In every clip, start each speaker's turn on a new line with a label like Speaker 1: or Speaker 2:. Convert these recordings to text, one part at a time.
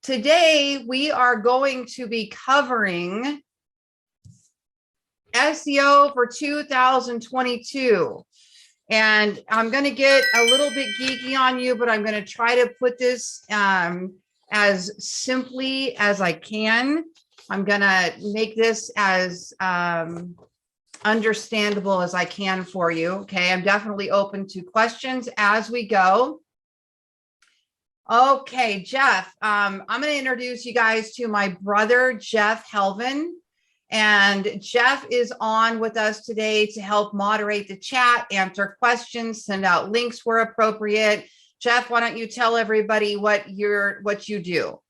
Speaker 1: today we are going to be covering SEO for 2022. And I'm going to get a little bit geeky on you, but I'm going to try to put this as simply as I can. I'm going to make this as understandable as I can for you. Okay, I'm definitely open to questions as we go. Okay, Jeff, I'm going to introduce you guys to my brother, Jeff Helvin. And Jeff is on with us today to help moderate the chat, answer questions, send out links where appropriate. Jeff, why don't you tell everybody what you do?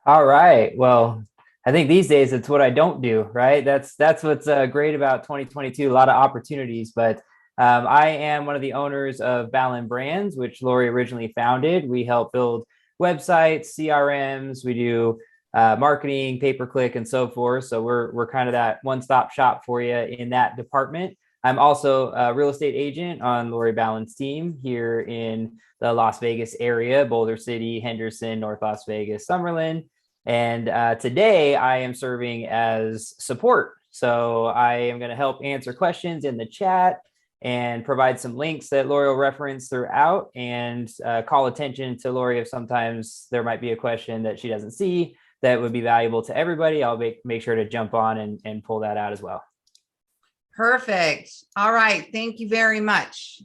Speaker 2: All right. Well, I think these days it's what I don't do, right? That's what's great about 2022, a lot of opportunities. But I am one of the owners of Ballen Brands, which Lori originally founded. We help build websites, CRMs, we do marketing, pay-per-click, and so forth. So we're kind of that one-stop shop for you in that department. I'm also a real estate agent on Lori Ballen's team here in the Las Vegas area, Boulder City, Henderson, North Las Vegas, Summerlin. And today I am serving as support. So I am going to help answer questions in the chat and provide some links that Lori will reference throughout, and call attention to Lori if sometimes there might be a question that she doesn't see that would be valuable to everybody. I'll make sure to jump on and pull that out as well.
Speaker 1: Perfect. All right. Thank you very much.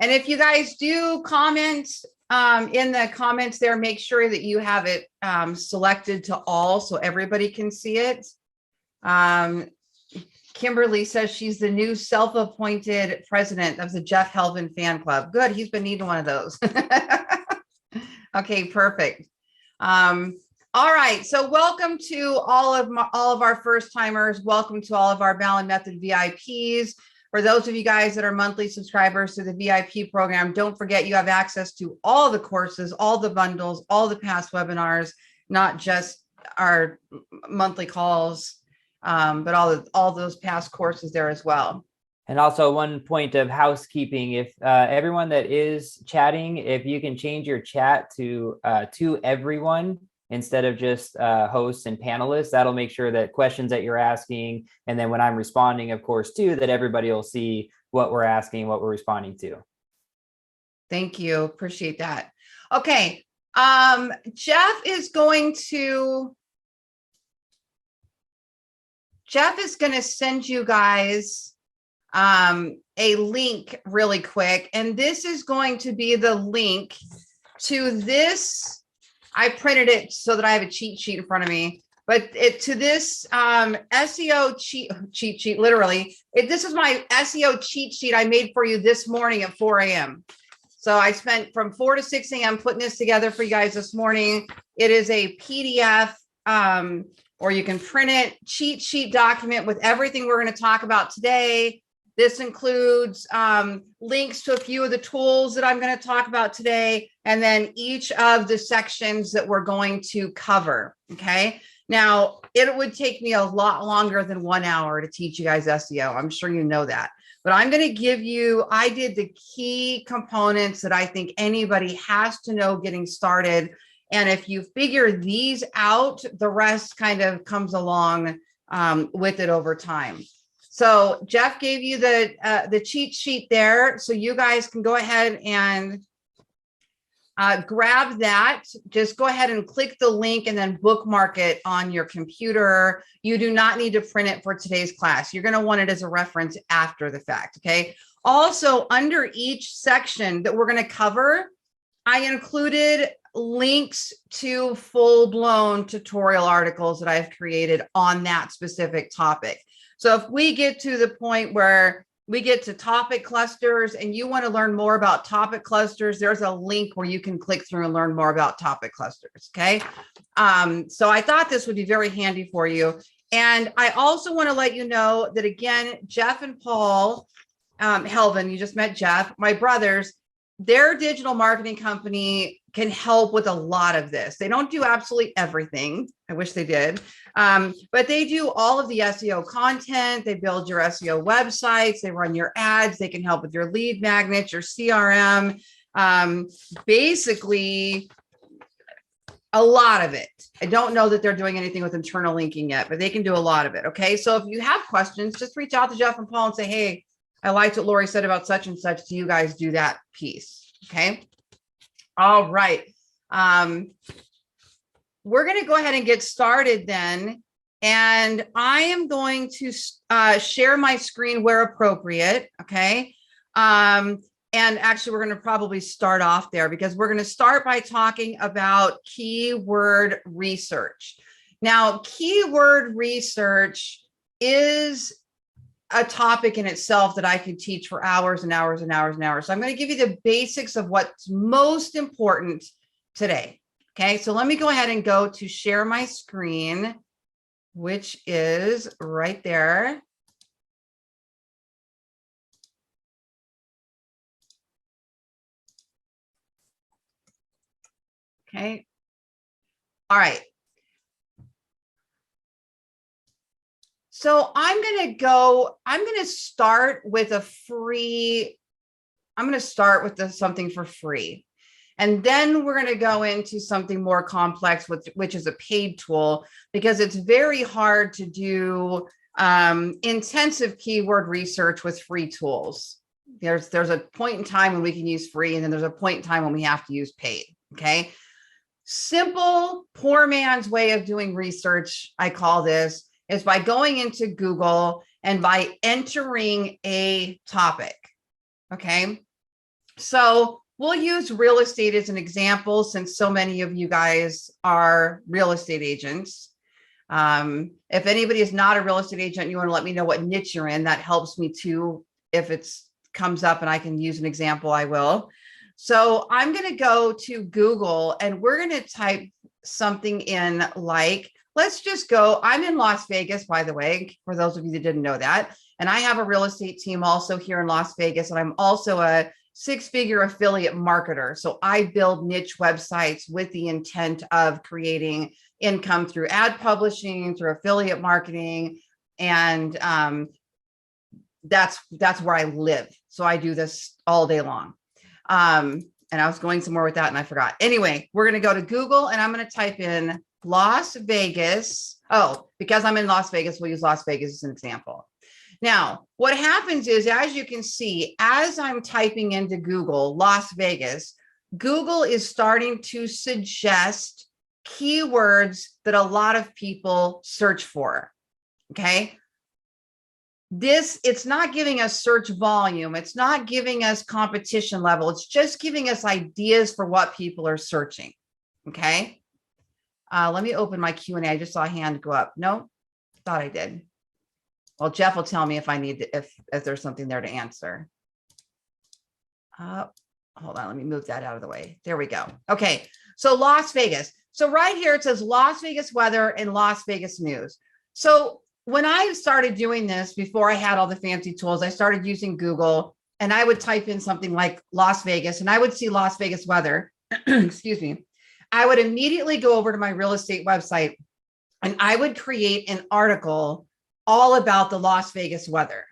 Speaker 1: And if you guys do comment in the comments there, make sure that you have it selected to all so everybody can see it. Kimberly says she's the new self-appointed president of the Jeff Helvin fan club. Good. He's been needing one of those. Okay, perfect. All right, so welcome to all of our first timers. Welcome to all of our Ballen Method VIPs. For those of you guys that are monthly subscribers to the VIP program, don't forget you have access to all the courses, all the bundles, all the past webinars, not just our monthly calls, but all those past courses there as well.
Speaker 2: And also one point of housekeeping, if everyone that is chatting, if you can change your chat to everyone, instead of just hosts and panelists, that'll make sure that questions that you're asking, and then when I'm responding, of course, too, that everybody will see what we're asking, what we're responding to.
Speaker 1: Thank you. Appreciate that. Okay. Jeff is going to send you guys a link really quick. And this is going to be the link to this. I printed it so that I have a cheat sheet in front of me, but to this SEO cheat sheet, literally, this is my SEO cheat sheet I made for you this morning at 4 a.m. So I spent from 4 to 6 a.m. putting this together for you guys this morning. It is a PDF, or you can print it, cheat sheet document with everything we're going to talk about today. This includes links to a few of the tools that I'm going to talk about today, and then each of the sections that we're going to cover. Okay. Now, it would take me a lot longer than 1 hour to teach you guys SEO. I'm sure you know that. But I'm going to give you, I did the key components that I think anybody has to know getting started. And if you figure these out, the rest kind of comes along with it over time. So Jeff gave you the cheat sheet there, so you guys can go ahead and grab that. Just go ahead and click the link and then bookmark it on your computer. You do not need to print it for today's class. You're going to want it as a reference after the fact, okay? Also, under each section that we're going to cover, I included links to full-blown tutorial articles that I've created on that specific topic. So if we get to the point where we get to topic clusters and you want to learn more about topic clusters, there's a link where you can click through and learn more about topic clusters. Okay. So I thought this would be very handy for you. And I also want to let you know that, again, Jeff and Paul Helvin, you just met Jeff, my brothers, their digital marketing company can help with a lot of this. They don't do absolutely everything. I wish they did. But they do all of the SEO content. They build your SEO websites. They run your ads. They can help with your lead magnets, your CRM. Basically, A lot of it. I don't know that they're doing anything with internal linking yet, but they can do a lot of it. Okay. So if you have questions, just reach out to Jeff and Paul and say, hey, I liked what Lori said about such and such. Do you guys do that piece? Okay. All right. We're going to go ahead and get started then. And I am going to share my screen where appropriate. Okay. And actually, we're going to probably start off there because we're going to start by talking about keyword research. Now, keyword research is a topic in itself that I could teach for hours and hours and hours and hours. So I'm going to give you the basics of what's most important today. Okay, so let me go ahead and go to share my screen, which is right there. Okay. All right. So I'm going to start with something for free. And then we're going to go into something more complex, which is a paid tool, because it's very hard to do intensive keyword research with free tools. There's a point in time when we can use free, and then there's a point in time when we have to use paid. Okay. Simple, poor man's way of doing research, I call this, is by going into Google and by entering a topic. Okay. So we'll use real estate as an example, since so many of you guys are real estate agents. If anybody is not a real estate agent, you want to let me know what niche you're in. That helps me too. If it comes up and I can use an example, I will. So I'm going to go to Google and we're going to type something in like, let's just go. I'm in Las Vegas, by the way, for those of you that didn't know that. And I have a real estate team also here in Las Vegas. And I'm also a 6-figure affiliate marketer. So I build niche websites with the intent of creating income through ad publishing, through affiliate marketing. And that's where I live. So I do this all day long. And I was going somewhere with that and I forgot. Anyway, we're going to go to Google and I'm going to type in Las Vegas. Oh, because I'm in Las Vegas, we'll use Las Vegas as an example. Now, what happens is, as you can see, as I'm typing into Google, Las Vegas, Google is starting to suggest keywords that a lot of people search for. Okay. It's not giving us search volume. It's not giving us competition level. It's just giving us ideas for what people are searching. Okay. Let me open my Q&A. I just saw a hand go up. No, thought I did. Well, Jeff will tell me if I need to, if there's something there to answer. Hold on. Let me move that out of the way. There we go. Okay. So Las Vegas. So right here, it says Las Vegas weather and Las Vegas news. So when I started doing this, before I had all the fancy tools, I started using Google and I would type in something like Las Vegas and I would see Las Vegas weather. Excuse me. I would immediately go over to my real estate website and I would create an article all about the Las Vegas weather.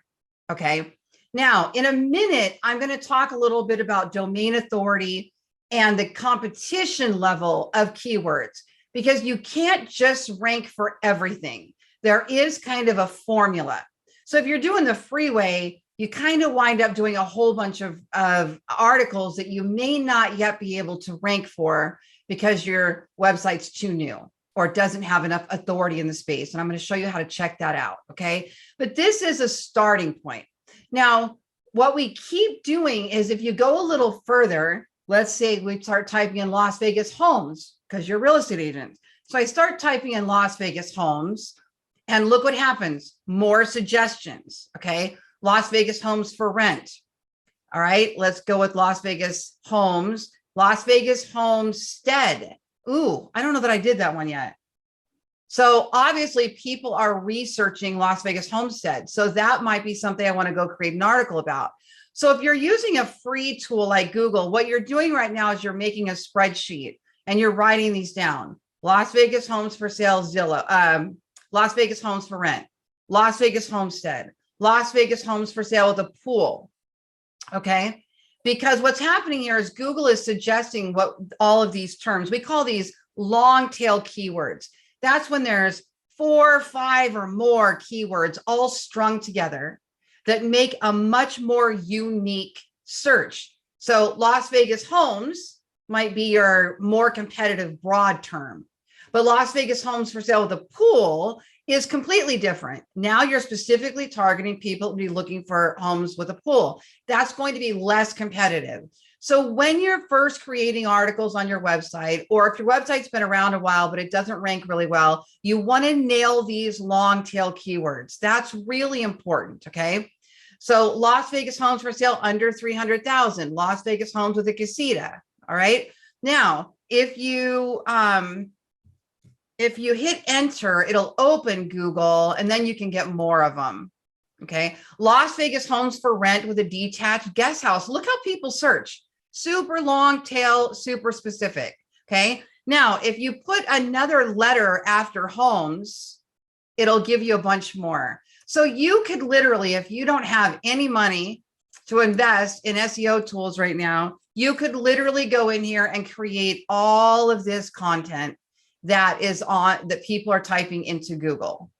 Speaker 1: Okay. Now, in a minute, I'm going to talk a little bit about domain authority and the competition level of keywords, because you can't just rank for everything. There is kind of a formula. So if you're doing the freeway, you kind of wind up doing a whole bunch of articles that you may not yet be able to rank for because your website's too new or doesn't have enough authority in the space. And I'm going to show you how to check that out. Okay. But this is a starting point. Now, what we keep doing is if you go a little further, let's say we start typing in Las Vegas homes because you're a real estate agent. So I start typing in Las Vegas homes and look what happens. More suggestions. Okay. Las Vegas homes for rent. All right. Let's go with Las Vegas homes. Las Vegas homestead. Ooh, I don't know that I did that one yet. So obviously people are researching Las Vegas homestead. So that might be something I want to go create an article about. So if you're using a free tool like Google, what you're doing right now is you're making a spreadsheet and you're writing these down. Las Vegas homes for sale, Zillow, Las Vegas homes for rent, Las Vegas homestead, Las Vegas homes for sale with a pool. Okay. Because what's happening here is Google is suggesting what all of these terms, we call these long tail keywords. That's when there's 4, 5, or more keywords all strung together that make a much more unique search. So Las Vegas homes might be your more competitive broad term, but Las Vegas homes for sale with a pool is completely different. Now you're specifically targeting people to be looking for homes with a pool. That's going to be less competitive. So when you're first creating articles on your website, or if your website's been around a while, but it doesn't rank really well, you want to nail these long tail keywords. That's really important. Okay. So Las Vegas homes for sale under 300,000, Las Vegas homes with a casita. All right. Now, if you hit enter, it'll open Google and then you can get more of them. Okay. Las Vegas homes for rent with a detached guest house. Look how people search. Super long tail, super specific. Okay. Now, if you put another letter after homes, it'll give you a bunch more. So you could literally, if you don't have any money to invest in SEO tools right now, you could literally go in here and create all of this content that is on that people are typing into Google.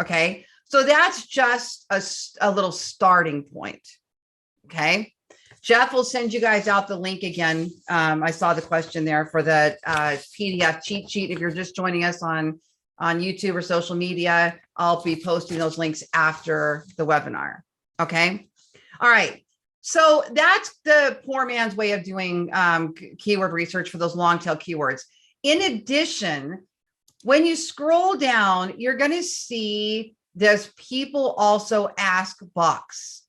Speaker 1: Okay. So that's just a little starting point. Okay. Jeff will send you guys out the link again. I saw the question there for the PDF cheat sheet. If you're just joining us on YouTube or social media, I'll be posting those links after the webinar. Okay. All right. So that's the poor man's way of doing keyword research for those long tail keywords. In addition, when you scroll down, you're going to see this people also ask box.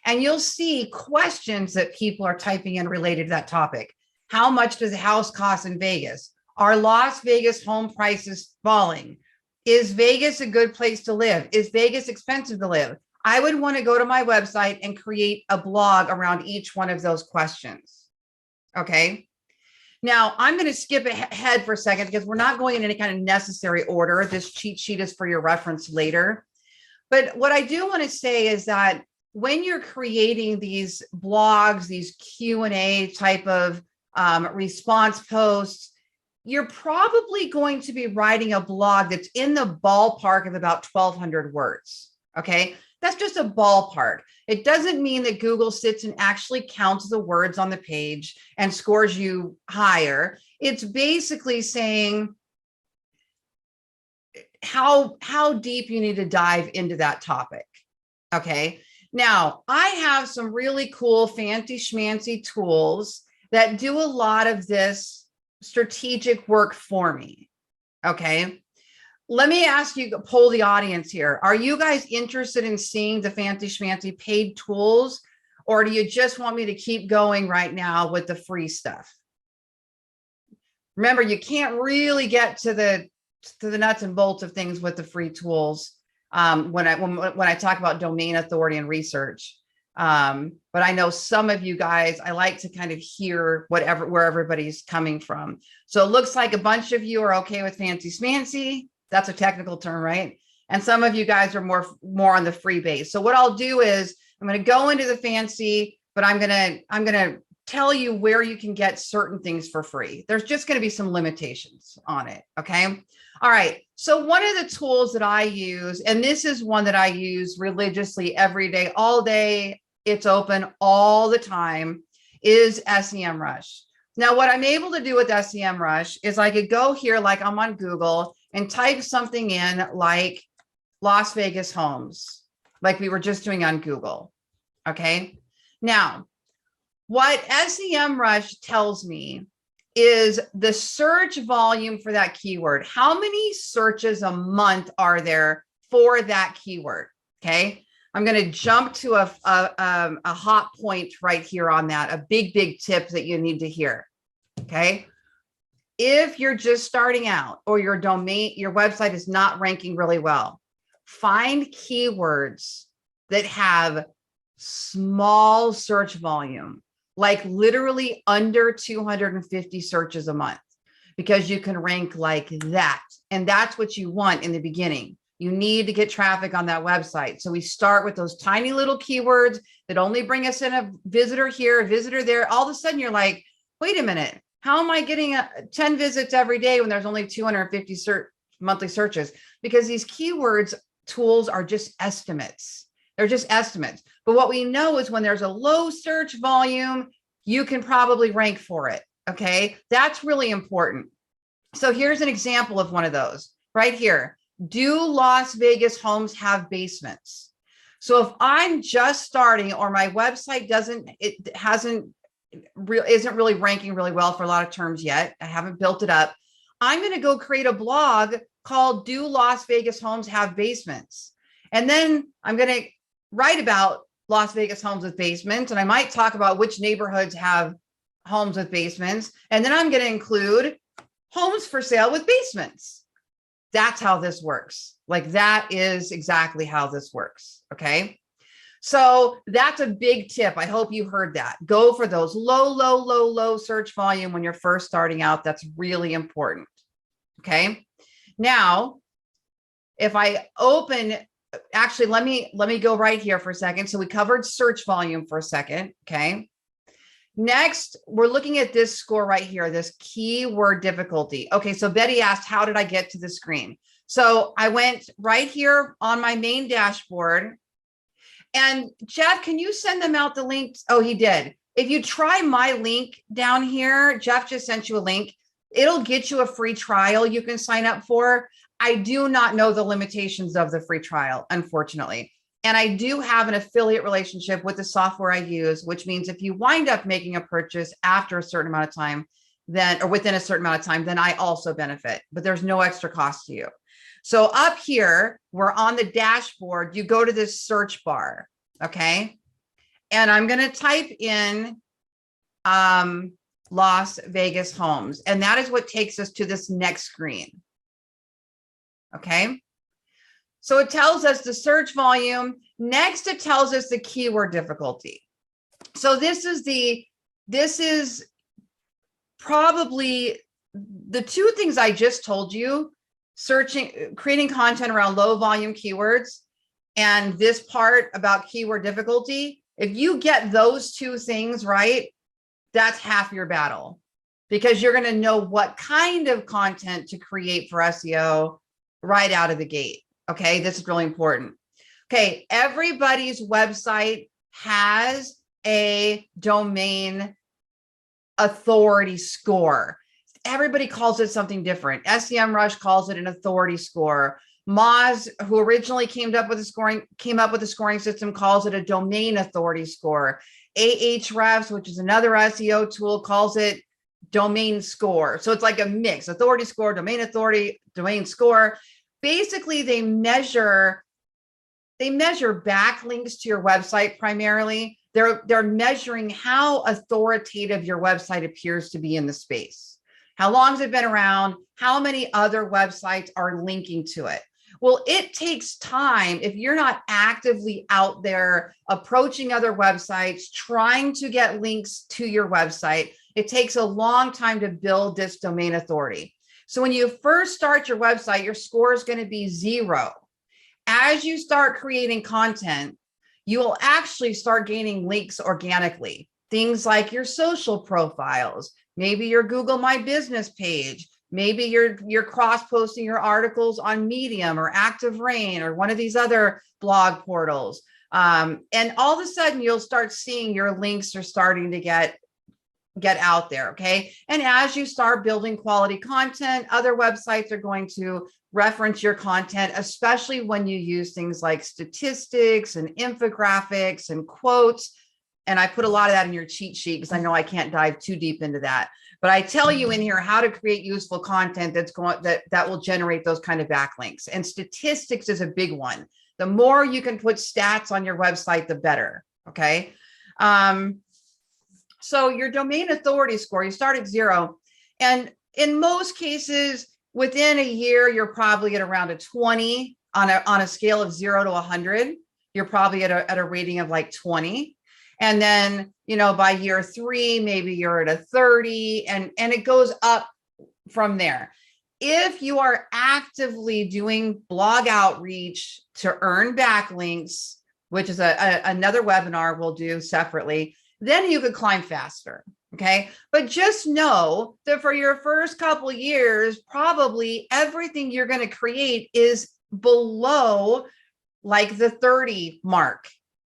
Speaker 1: And you'll see questions that people are typing in related to that topic. How much does a house cost in Vegas? Are Las Vegas home prices falling? Is Vegas a good place to live? Is Vegas expensive to live? I would want to go to my website and create a blog around each one of those questions. Okay. Now I'm going to skip ahead for a second because we're not going in any kind of necessary order. This cheat sheet is for your reference later. But what I do want to say is that when you're creating these blogs, these Q&A type of response posts, you're probably going to be writing a blog that's in the ballpark of about 1,200 words. Okay. That's just a ballpark. It doesn't mean that Google sits and actually counts the words on the page and scores you higher. It's basically saying how deep you need to dive into that topic. Okay. Now, I have some really cool fancy schmancy tools that do a lot of this strategic work for me. Okay. Let me ask you, poll the audience here. Are you guys interested in seeing the fancy schmancy paid tools, or do you just want me to keep going right now with the free stuff? Remember, you can't really get to the nuts and bolts of things with the free tools when I talk about domain authority and research. But I know some of you guys, I like to kind of hear where everybody's coming from. So it looks like a bunch of you are okay with fancy schmancy. That's a technical term, right? And some of you guys are more on the free base. So what I'll do is I'm going to go into the fancy, but I'm going to tell you where you can get certain things for free. There's just going to be some limitations on it. Okay. All right. So one of the tools that I use, and this is one that I use religiously every day, all day, it's open all the time, is SEMrush. Now, what I'm able to do with SEMrush is I could go here, like I'm on Google, and type something in like Las Vegas homes, like we were just doing on Google. Okay. Now, what SEMrush tells me is the search volume for that keyword. How many searches a month are there for that keyword? Okay. I'm going to jump to a hot point right here on that, a big tip that you need to hear. Okay. If you're just starting out or your website is not ranking really well, find keywords that have small search volume, like literally under 250 searches a month, because you can rank like that. And that's what you want in the beginning. You need to get traffic on that website. So we start with those tiny little keywords that only bring us in a visitor here, a visitor there. All of a sudden you're like, wait a minute, How am I getting 10 visits every day when there's only 250 monthly searches? Because these keywords tools are just estimates. They're just estimates. But what we know is when there's a low search volume, you can probably rank for it. Okay, that's really important. So here's an example of one of those right here. Do Las Vegas homes have basements? So if I'm just starting or my website isn't really ranking really well for a lot of terms yet, I haven't built it up, I'm going to go create a blog called Do Las Vegas Homes Have Basements? And then I'm going to write about Las Vegas homes with basements. And I might talk about which neighborhoods have homes with basements. And then I'm going to include homes for sale with basements. That's how this works. Like that is exactly how this works. Okay. So that's a big tip. I hope you heard that. Go for those low search volume when you're first starting out. That's really important. Okay. Now, if I open, actually, let me go right here for a second. So we covered search volume for a second. Okay. Next, we're looking at this score right here, this keyword difficulty. Okay. So Betty asked, how did I get to the screen? So I went right here on my main dashboard. And Jeff, can you send them out the links? Oh, he did. If you try my link down here, Jeff just sent you a link. It'll get you a free trial you can sign up for. I do not know the limitations of the free trial, unfortunately. And I do have an affiliate relationship with the software I use, which means if you wind up making a purchase after a certain amount of time, then, or within a certain amount of time, then I also benefit, but there's no extra cost to you. So up here, we're on the dashboard, you go to this search bar, okay? And I'm going to type in Las Vegas homes, and that is what takes us to this next screen. Okay. So it tells us the search volume. Next, it tells us the keyword difficulty. So this is probably the two things I just told you, creating content around low volume keywords, and this part about keyword difficulty. If you get those two things right, that's half your battle, because you're going to know what kind of content to create for SEO right out of the gate. Okay, this is really important. Okay, everybody's website has a domain authority score. Everybody calls it something different. SEMrush calls it an authority score. Moz, who originally came up with a scoring system, calls it a domain authority score. Ahrefs, which is another SEO tool, calls it domain score. So it's like a mix: authority score, domain authority, domain score. Basically, they measure backlinks to your website primarily. They're measuring how authoritative your website appears to be in the space. How long has it been around? How many other websites are linking to it? Well, it takes time if you're not actively out there approaching other websites, trying to get links to your website. It takes a long time to build this domain authority. So when you first start your website, your score is going to be 0. As you start creating content, you will actually start gaining links organically. Things like your social profiles, maybe your Google My Business page, maybe you're cross-posting your articles on Medium or Active Rain or one of these other blog portals. And all of a sudden, you'll start seeing your links are starting to get out there, okay? And as you start building quality content, other websites are going to reference your content, especially when you use things like statistics and infographics and quotes. And I put a lot of that in your cheat sheet because I know I can't dive too deep into that. But I tell you in here how to create useful content that will generate those kind of backlinks. And statistics is a big one. The more you can put stats on your website, the better, okay? So your domain authority score, you start at 0. And in most cases, within a year, you're probably at around a 20 on a scale of 0 to 100. You're probably at a rating of like 20. And then, by year 3, maybe you're at a 30, and it goes up from there. If you are actively doing blog outreach to earn backlinks, which is another webinar we'll do separately, then you could climb faster. Okay. But just know that for your first couple of years, probably everything you're going to create is below like the 30 mark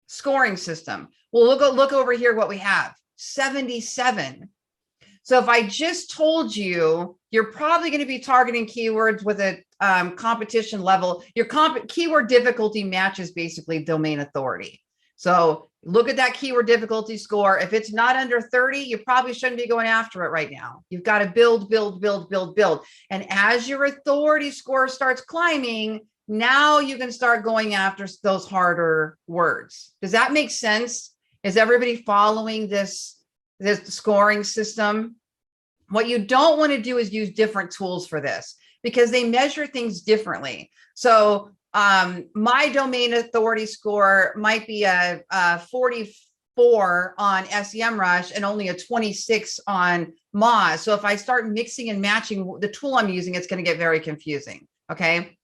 Speaker 1: scoring system. Well, look over here what we have, 77. So if I just told you, you're probably going to be targeting keywords with a competition level. Your keyword difficulty matches basically domain authority. So look at that keyword difficulty score. If it's not under 30, you probably shouldn't be going after it right now. You've got to build. And as your authority score starts climbing, now you can start going after those harder words. Does that make sense? Is everybody following this scoring system? What you don't want to do is use different tools for this because they measure things differently. So my domain authority score might be a 44 on SEMrush and only a 26 on Moz. So if I start mixing and matching the tool I'm using, it's going to get very confusing. Okay.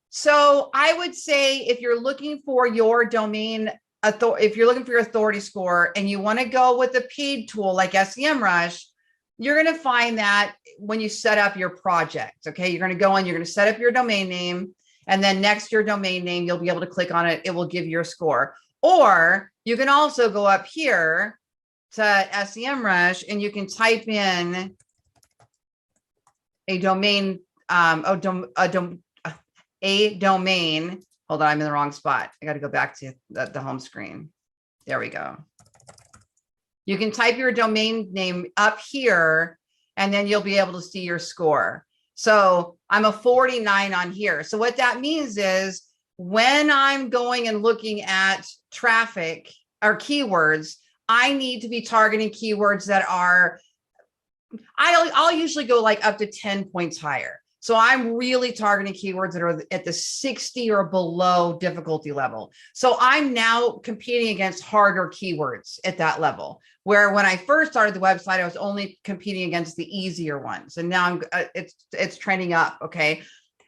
Speaker 1: So I would say if you're looking for your domain if you're looking for your authority score and you want to go with a paid tool like SEMrush, you're going to find that when you set up your project. Okay. You're going to go in, you're going to set up your domain name. And then next to your domain name, you'll be able to click on it. It will give you your score. Or you can also go up here to SEMrush and you can type in a domain, a domain. Hold on, I'm in the wrong spot. I got to go back to the home screen. There we go. You can type your domain name up here, and then you'll be able to see your score. So I'm a 49 on here. So what that means is when I'm going and looking at traffic or keywords, I need to be targeting keywords that are, I'll usually go like up to 10 points higher. So I'm really targeting keywords that are at the 60 or below difficulty level. So I'm now competing against harder keywords at that level, where when I first started the website, I was only competing against the easier ones. And now it's trending up. Okay.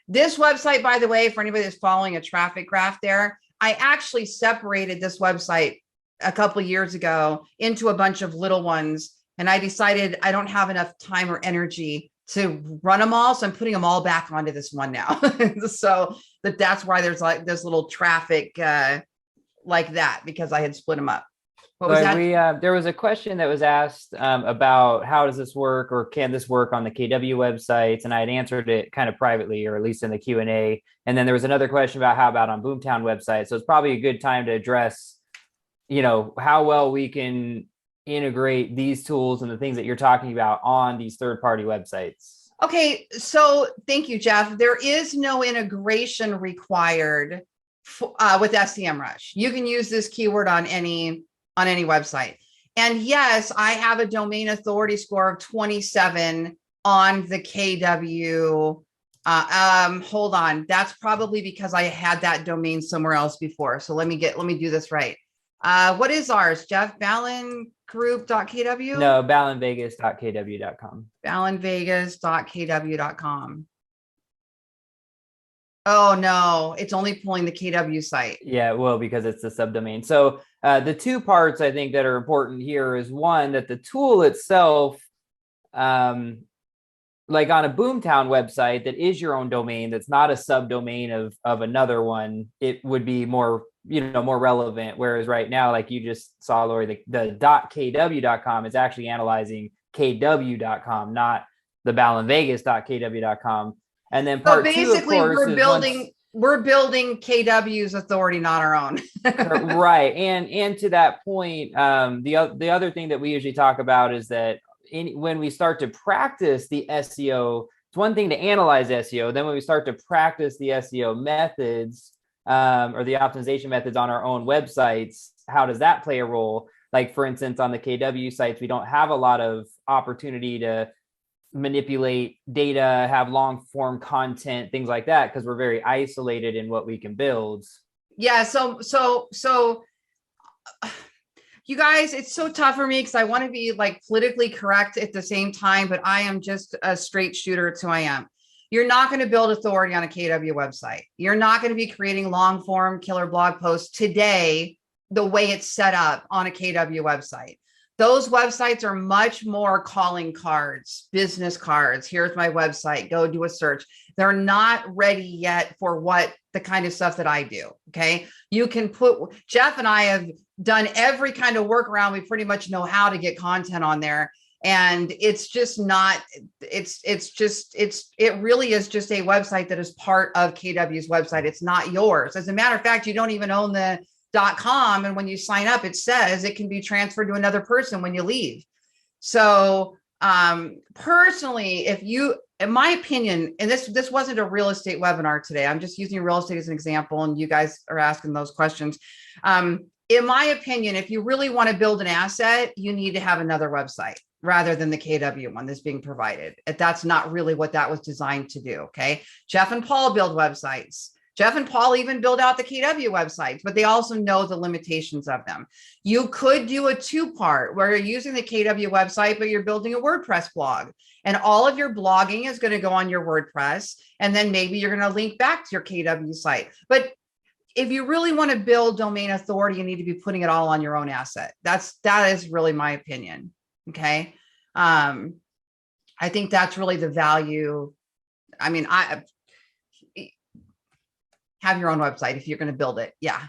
Speaker 1: This website, by the way, for anybody that's following a traffic graph there, I actually separated this website a couple of years ago into a bunch of little ones. And I decided I don't have enough time or energy to run them all. So I'm putting them all back onto this one now. So that's why there's like this little traffic like that, because I had split them up. What was that?
Speaker 2: There was a question that was asked about how does this work, or can this work on the KW websites? And I had answered it kind of privately, or at least in the Q&A. And then there was another question about how about on Boomtown websites. So it's probably a good time to address, how well we can integrate these tools and the things that you're talking about on these third-party websites.
Speaker 1: Okay, so thank you, Jeff. There is no integration required with SEMrush. You can use this keyword on any website. And yes, I have a domain authority score of 27 on the KW. Hold on, that's probably because I had that domain somewhere else before. So let me do this right. What is ours, Jeff? BallenGroup.kw?
Speaker 2: No, ballenvegas.kw.com.
Speaker 1: ballenvegas.kw.com. Oh no, it's only pulling the KW site.
Speaker 2: Yeah, well, because it's the subdomain. So the two parts I think that are important here is one, that the tool itself, like on a Boomtown website that is your own domain, that's not a subdomain of another one, it would be more relevant. Whereas right now, like you just saw, Lori, the .kw.com is actually analyzing kw.com, not the ballenvegas.kw.com. And then part two, of course,
Speaker 1: we're building KW's authority, not our own.
Speaker 2: Right. And to that point, the other thing that we usually talk about is that when we start to practice the SEO, it's one thing to analyze SEO. Then when we start to practice the SEO methods or the optimization methods on our own websites, how does that play a role? Like, for instance, on the KW sites, we don't have a lot of opportunity to manipulate data, have long form content, things like that, because we're very isolated in what we can build.
Speaker 1: Yeah. So you guys, it's so tough for me because I want to be like politically correct at the same time, but I am just a straight shooter. It's who I am. You're not going to build authority on a KW website. You're not going to be creating long form killer blog posts today the way it's set up on a KW website. Those websites are much more calling cards, business cards. Here's my website. Go do a search. They're not ready yet for what the kind of stuff that I do. Okay. You can put, Jeff and I have done every kind of workaround. We pretty much know how to get content on there. And it's just not, it really is just a website that is part of KW's website. It's not yours. As a matter of fact, you don't even own the .com, and when you sign up, it says it can be transferred to another person when you leave. So personally, if you, in my opinion, and this wasn't a real estate webinar today, I'm just using real estate as an example, and you guys are asking those questions. In my opinion, if you really want to build an asset, you need to have another website rather than the KW one that's being provided. That's not really what that was designed to do. Okay. Jeff and Paul build websites. Jeff and Paul even build out the KW websites, but they also know the limitations of them. You could do a two-part where you're using the KW website, but you're building a WordPress blog, and all of your blogging is going to go on your WordPress. And then maybe you're going to link back to your KW site. But if you really want to build domain authority, you need to be putting it all on your own asset. That is really my opinion. Okay. I think that's really the value. I mean, have your own website if you're going to build it. Yeah.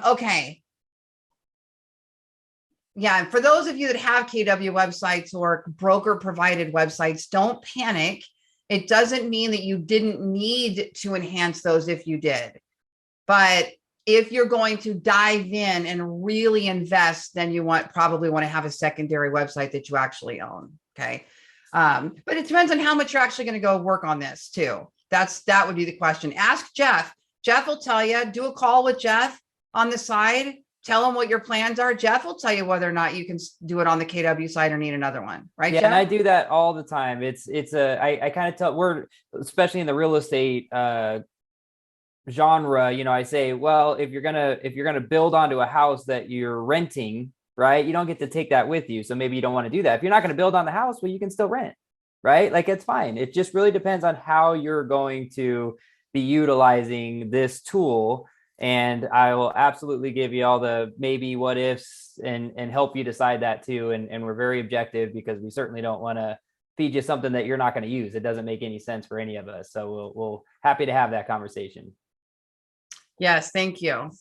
Speaker 1: Okay. Yeah. For those of you that have KW websites or broker provided websites, don't panic. It doesn't mean that you didn't need to enhance those if you did. But if you're going to dive in and really invest, then you probably want to have a secondary website that you actually own. Okay. But it depends on how much you're actually going to go work on this too. That would be the question. Ask Jeff. Jeff will tell you. Do a call with Jeff on the side. Tell him what your plans are. Jeff will tell you whether or not you can do it on the KW side or need another one. Right,
Speaker 2: yeah,
Speaker 1: Jeff?
Speaker 2: and I do that all the time. I kind of tell, we're especially in the real estate genre. I say, well, if you're gonna build onto a house that you're renting, right, you don't get to take that with you. So maybe you don't want to do that. If you're not going to build on the house, well, you can still rent. Right? Like, it's fine. It just really depends on how you're going to be utilizing this tool. And I will absolutely give you all the maybe what ifs and help you decide that too. And we're very objective because we certainly don't want to feed you something that you're not going to use. It doesn't make any sense for any of us. So we'll happy to have that conversation.
Speaker 1: Yes. Thank you.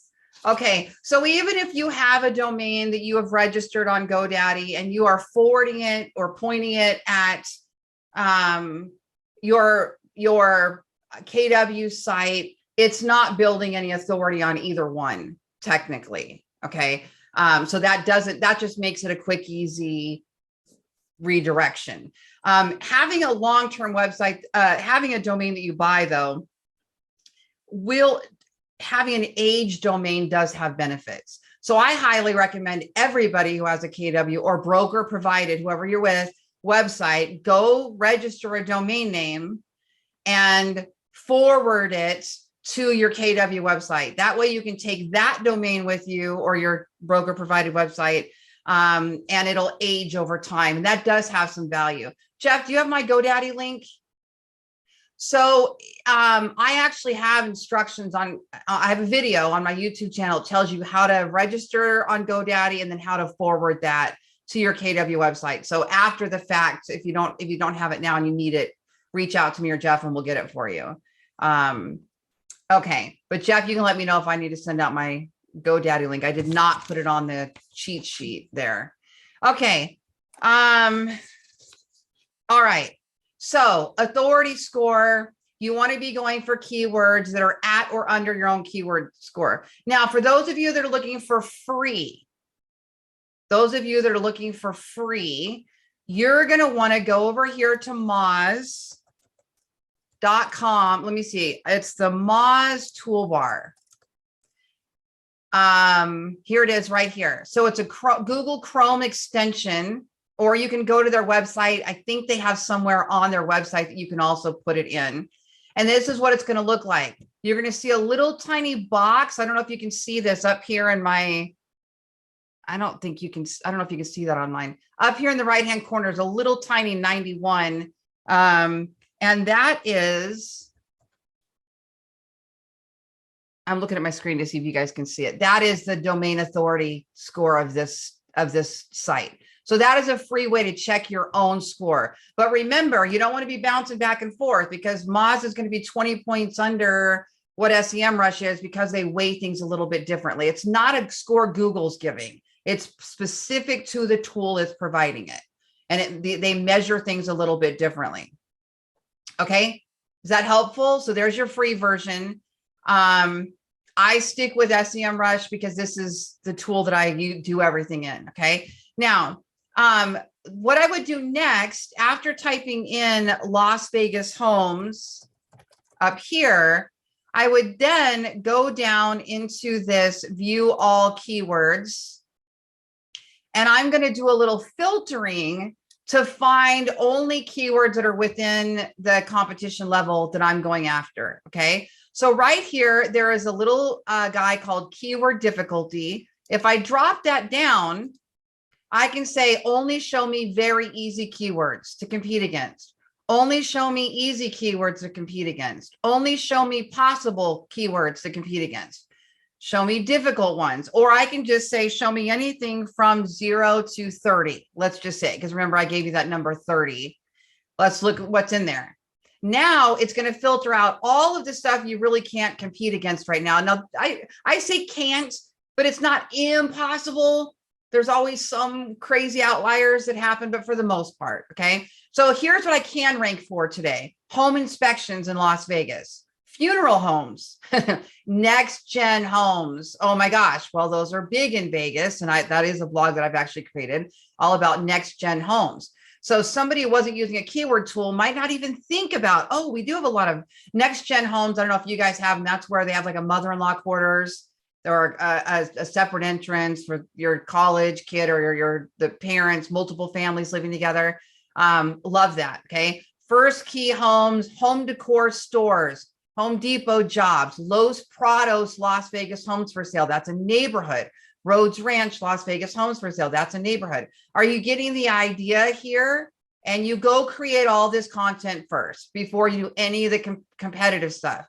Speaker 1: Okay. So even if you have a domain that you have registered on GoDaddy and you are forwarding it or pointing it at your KW site, it's not building any authority on either one technically. Okay. So that just makes it a quick, easy redirection. Having a long-term website, having a domain that you buy though, having an age domain does have benefits. So I highly recommend everybody who has a KW or broker provided, whoever you're with, website, go register a domain name and forward it to your KW website. That way you can take that domain with you or your broker provided website, and it'll age over time. And that does have some value. Jeff, do you have my GoDaddy link? So I actually have instructions on, I have a video on my YouTube channel. It tells you how to register on GoDaddy and then how to forward that to your KW website. So after the fact, if you don't have it now and you need it, reach out to me or Jeff and we'll get it for you. Okay. But Jeff, you can let me know if I need to send out my GoDaddy link. I did not put it on the cheat sheet there. Okay. All right. So authority score, you want to be going for keywords that are at or under your own keyword score. Now, for those of you that are looking for free, you're going to want to go over here to Moz.com. Let me see. It's the Moz toolbar. Here it is right here. So it's a Google Chrome extension, or you can go to their website. I think they have somewhere on their website that you can also put it in. And this is what it's going to look like. You're going to see a little tiny box. I don't know if you can see this up here in my, I don't know if you can see that online. Up here in the right-hand corner is a little tiny 91. And that is, I'm looking at my screen to see if you guys can see it. That is the domain authority score of this site. So that is a free way to check your own score. But remember, you don't want to be bouncing back and forth because Moz is going to be 20 points under what SEMrush is because they weigh things a little bit differently. It's not a score Google's giving. It's specific to the tool that's providing it. And they measure things a little bit differently. Okay, is that helpful? So there's your free version. I stick with SEMrush because this is the tool that I do everything in. Okay, now what I would do next after typing in Las Vegas homes up here, I would then go down into this view all keywords, and I'm going to do a little filtering to find only keywords that are within the competition level that I'm going after. Okay, so right here, there is a little guy called keyword difficulty. If I drop that down, I can say only show me very easy keywords to compete against. Only show me easy keywords to compete against. Only show me possible keywords to compete against. Show me difficult ones. Or I can just say, show me anything from 0 to 30. Let's just say, because remember, I gave you that number 30. Let's look at what's in there. Now it's going to filter out all of the stuff you really can't compete against right now. Now, I say can't, but it's not impossible. There's always some crazy outliers that happen, but for the most part, okay? So here's what I can rank for today. Home inspections in Las Vegas, funeral homes, next gen homes. Oh my gosh. Well, those are big in Vegas. And that is a blog that I've actually created all about next gen homes. So somebody who wasn't using a keyword tool might not even think about, oh, we do have a lot of next gen homes. I don't know if you guys have them. That's where they have like a mother-in-law quarters or a separate entrance for your college kid or the parents, multiple families living together. Love that. Okay. First key homes, home decor stores, Home Depot jobs, Los Prados, Las Vegas homes for sale. That's a neighborhood. Rhodes Ranch, Las Vegas homes for sale. That's a neighborhood. Are you getting the idea here? And you go create all this content first before you do any of the competitive stuff.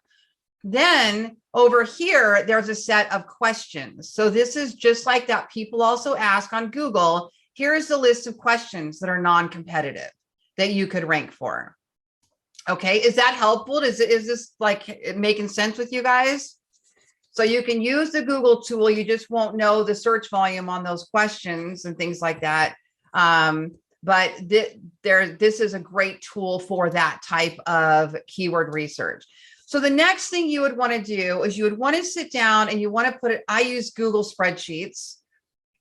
Speaker 1: Then over here, there's a set of questions. So this is just like that people also ask on Google. Here's the list of questions that are non-competitive that you could rank for. Okay, is that helpful? Is this like making sense with you guys? So you can use the Google tool. You just won't know the search volume on those questions and things like that. But this is a great tool for that type of keyword research. So the next thing you would want to do is you would want to sit down and you want to put it, I use Google spreadsheets,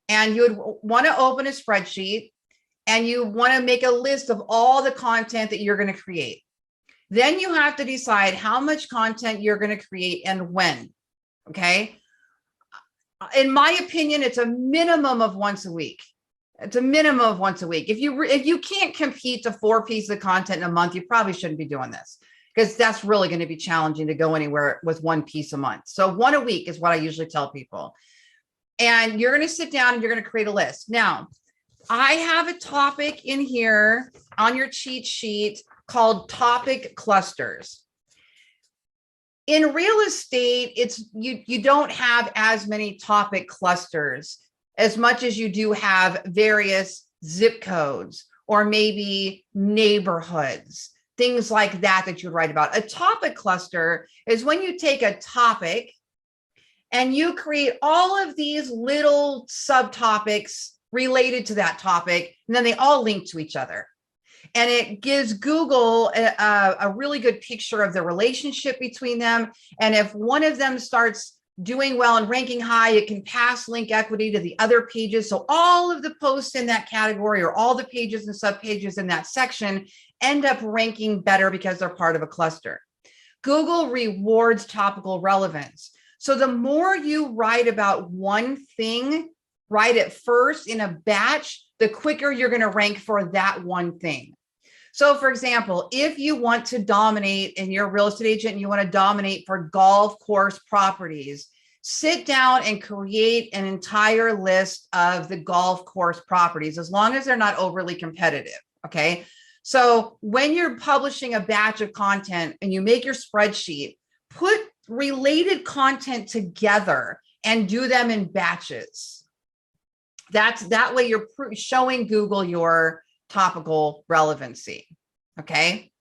Speaker 1: and you would want to open a spreadsheet and you want to make a list of all the content that you're going to create. Then you have to decide how much content you're going to create and when. Okay. In my opinion, it's a minimum of once a week. It's a minimum of once a week. If you can't compete to 4 pieces of content in a month, you probably shouldn't be doing this, because that's really going to be challenging to go anywhere with 1 piece a month. So 1 a week is what I usually tell people. And you're going to sit down and you're going to create a list. Now, I have a topic in here on your cheat sheet called topic clusters. In real estate, you don't have as many topic clusters as much as you do have various zip codes or maybe neighborhoods, things like that you would write about. A topic cluster is when you take a topic and you create all of these little subtopics related to that topic, and then they all link to each other. And it gives Google a really good picture of the relationship between them. And if one of them starts doing well and ranking high, it can pass link equity to the other pages. So all of the posts in that category or all the pages and subpages in that section end up ranking better because they're part of a cluster. Google rewards topical relevance. So the more you write about one thing, write it first in a batch, the quicker you're going to rank for that one thing. So for example, if you want to dominate and you're a real estate agent and you want to dominate for golf course properties, sit down and create an entire list of the golf course properties, as long as they're not overly competitive. Okay. So when you're publishing a batch of content and you make your spreadsheet, put related content together and do them in batches. That way you're showing Google your topical relevancy. Okay.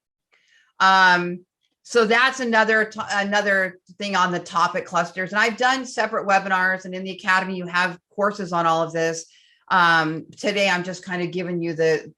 Speaker 1: So that's another thing on the topic clusters. And I've done separate webinars, and in the Academy, you have courses on all of this. Today, I'm just kind of giving you the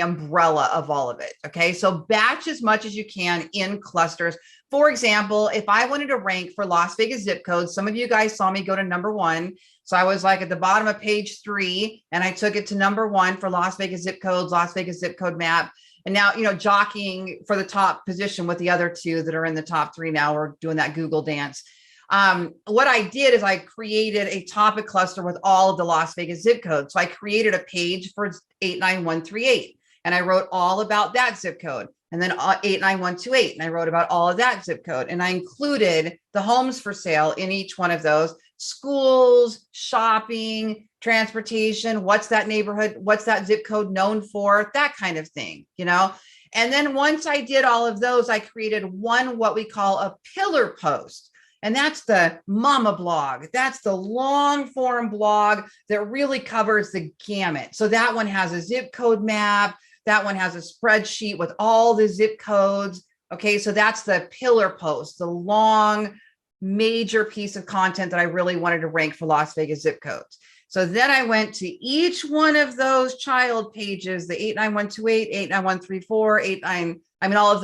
Speaker 1: umbrella of all of it. Okay. So batch as much as you can in clusters. For example, if I wanted to rank for Las Vegas zip codes, some of you guys saw me go to number 1. So I was like at the bottom of page 3, and I took it to number 1 for Las Vegas zip codes, Las Vegas zip code map. And now, jockeying for the top position with the other 2 that are in the top 3 now. We're doing that Google dance. What I did is I created a topic cluster with all of the Las Vegas zip codes. So I created a page for 89138, and I wrote all about that zip code. And then 89128, and I wrote about all of that zip code. And I included the homes for sale in each one of those: schools, shopping, transportation, what's that neighborhood, what's that zip code known for, that kind of thing, And then once I did all of those, I created what we call a pillar post. And that's the mama blog. That's the long form blog that really covers the gamut. So that one has a zip code map. That one has a spreadsheet with all the zip codes. Okay, so that's the pillar post, the long, major piece of content that I really wanted to rank for Las Vegas zip codes. So then I went to each one of those child pages, the 89128, 89134, all of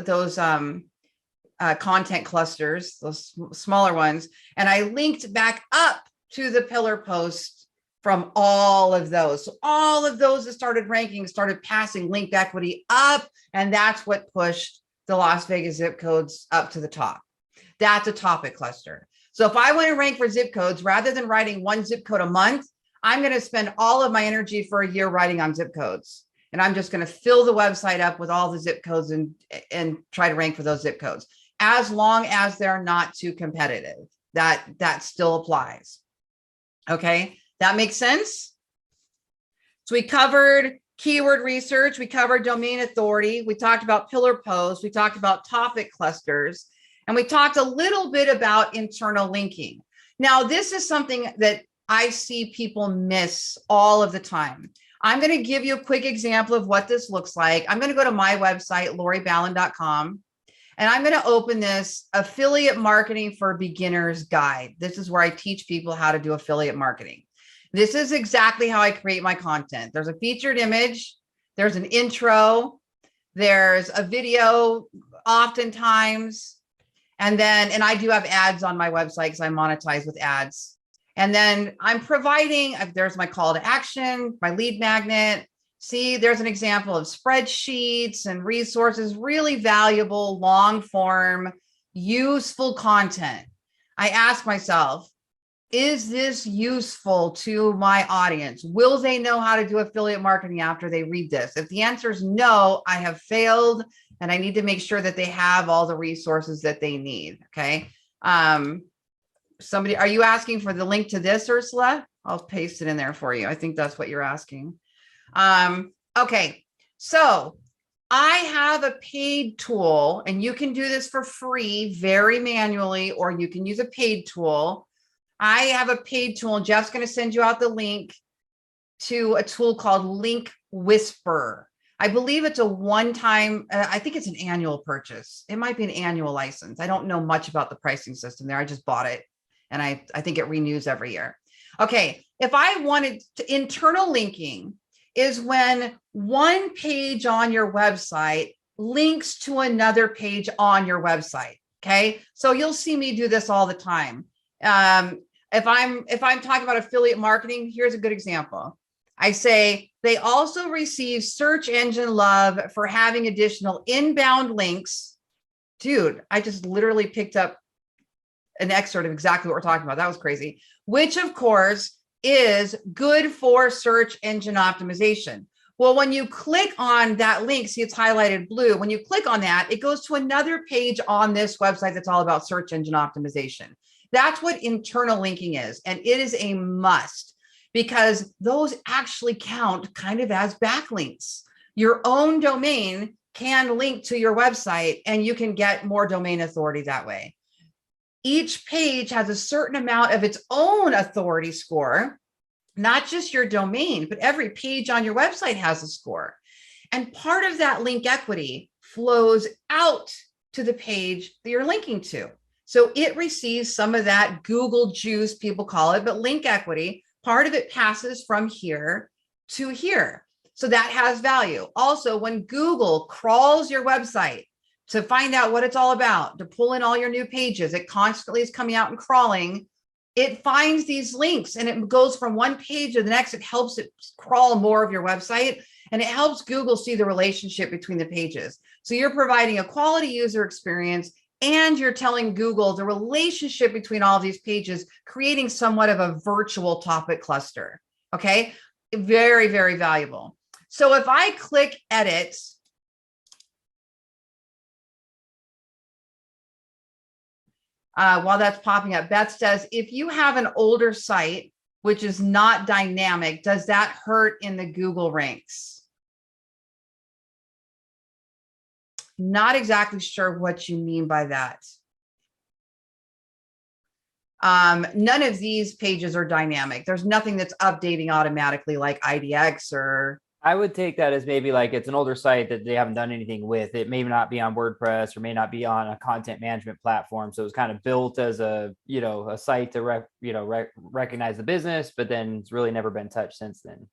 Speaker 1: those content clusters, those smaller ones. And I linked back up to the pillar post from all of those. So all of those that started ranking started passing linked equity up. And that's what pushed the Las Vegas zip codes up to the top. That's a topic cluster. So if I want to rank for zip codes, rather than writing one zip code a month, I'm going to spend all of my energy for a year writing on zip codes. And I'm just going to fill the website up with all the zip codes and try to rank for those zip codes, as long as they're not too competitive. That still applies. Okay, that makes sense? So we covered keyword research. We covered domain authority. We talked about pillar posts. We talked about topic clusters. And we talked a little bit about internal linking. Now, this is something that I see people miss all of the time. I'm going to give you a quick example of what this looks like. I'm going to go to my website, loriballen.com, and I'm going to open this affiliate marketing for beginners guide. This is where I teach people how to do affiliate marketing. This is exactly how I create my content. There's a featured image. There's an intro. There's a video oftentimes. And I do have ads on my website because I monetize with ads. And then I'm providing, there's my call to action, my lead magnet. See, there's an example of spreadsheets and resources, really valuable, long form, useful content. I ask myself, is this useful to my audience? Will they know how to do affiliate marketing after they read this? If the answer is no, I have failed, and I need to make sure that they have all the resources that they need. Okay. Somebody, are you asking for the link to this, Ursula? I'll paste it in there for you. I think that's what you're asking. Okay. So I have a paid tool, and you can do this for free, very manually, or you can use a paid tool. I have a paid tool, and Jeff's going to send you out the link to a tool called Link Whisperer. I believe it's a one-time, I think it's an annual purchase. It might be an annual license. I don't know much about the pricing system there. I just bought it, and I think it renews every year. Okay, if I wanted to, internal linking is when one page on your website links to another page on your website. Okay, so you'll see me do this all the time. If I'm talking about affiliate marketing, here's a good example. I say they also receive search engine love for having additional inbound links. Dude, I just literally picked up an excerpt of exactly what we're talking about. That was crazy. Which of course is good for search engine optimization. Well, when you click on that link, see it's highlighted blue. When you click on that, it goes to another page on this website that's all about search engine optimization. That's what internal linking is. And it is a must, because those actually count kind of as backlinks. Your own domain can link to your website and you can get more domain authority that way. Each page has a certain amount of its own authority score, not just your domain, but every page on your website has a score. And part of that link equity flows out to the page that you're linking to. So it receives some of that Google juice, people call it, but link equity, part of it passes from here to here. So that has value. Also, when Google crawls your website to find out what it's all about, to pull in all your new pages, it constantly is coming out and crawling. It finds these links and it goes from one page to the next. It helps it crawl more of your website, and it helps Google see the relationship between the pages. So you're providing a quality user experience and you're telling Google the relationship between all of these pages, creating somewhat of a virtual topic cluster. Okay, very, very valuable. So if I click edit, while that's popping up, Beth says, if you have an older site, which is not dynamic, does that hurt in the Google ranks? Not exactly sure what you mean by that. None of these pages are dynamic. There's nothing that's updating automatically like IDX or...
Speaker 2: I would take that as maybe like it's an older site that they haven't done anything with. It may not be on WordPress or may not be on a content management platform. So it's kind of built as a, a site to recognize the business, but then it's really never been touched since then.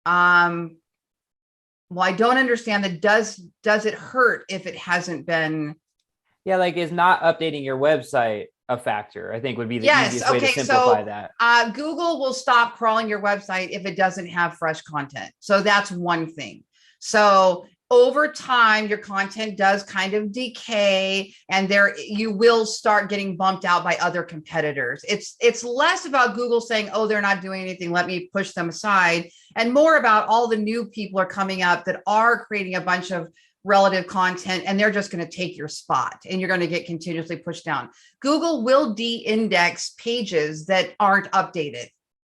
Speaker 1: Well, I don't understand that. Does it hurt if it hasn't been?
Speaker 2: Yeah, like is not updating your website a factor, I think would be the easiest way to simplify that.
Speaker 1: Google will stop crawling your website if it doesn't have fresh content. So that's one thing. So over time, your content does kind of decay and you will start getting bumped out by other competitors. It's less about Google saying, oh, they're not doing anything, let me push them aside, and more about all the new people are coming up that are creating a bunch of relative content, and they're just going to take your spot and you're going to get continuously pushed down. Google will de-index pages that aren't updated.